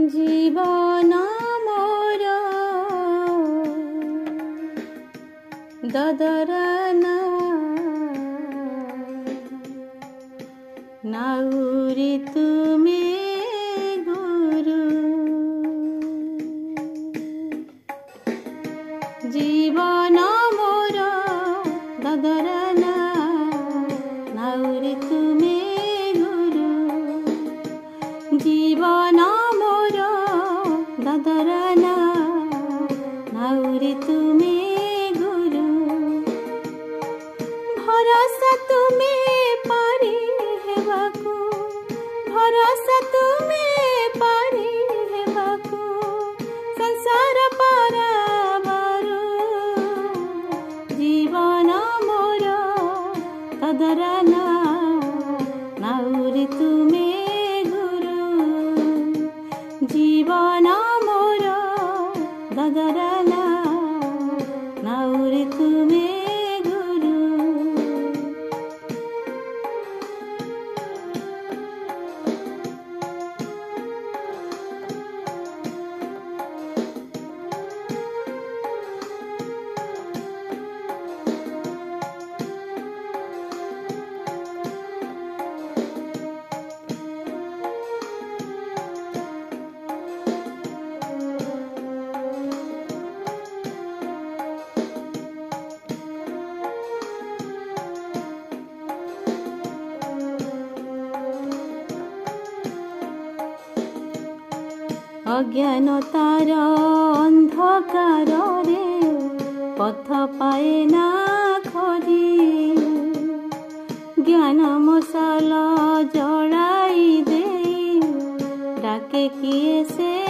জীবন মোর দদরনা নাউরি তুমি গুরু জীবন মোর দদরনা নাউরি তুমি গুরু জীবন মোর দদরনা নাউরি তুমি গুরু ভরসা তুমি পারি হেবাকু ভরসা তুমি পারি হেবাকু সংসার পারাবাରୁ জীবন মোর দଦରନା ନାଉରି ତୁମେ ଗୁରୁ জীবন মোর দদরনা ନାଉରି ତୁମେ গুরু অজ্ঞানতার অন্ধকারে পথ পায় না খোঁজি জ্ঞান মশাল জড়াই দেই ডাকে কিয়ে সে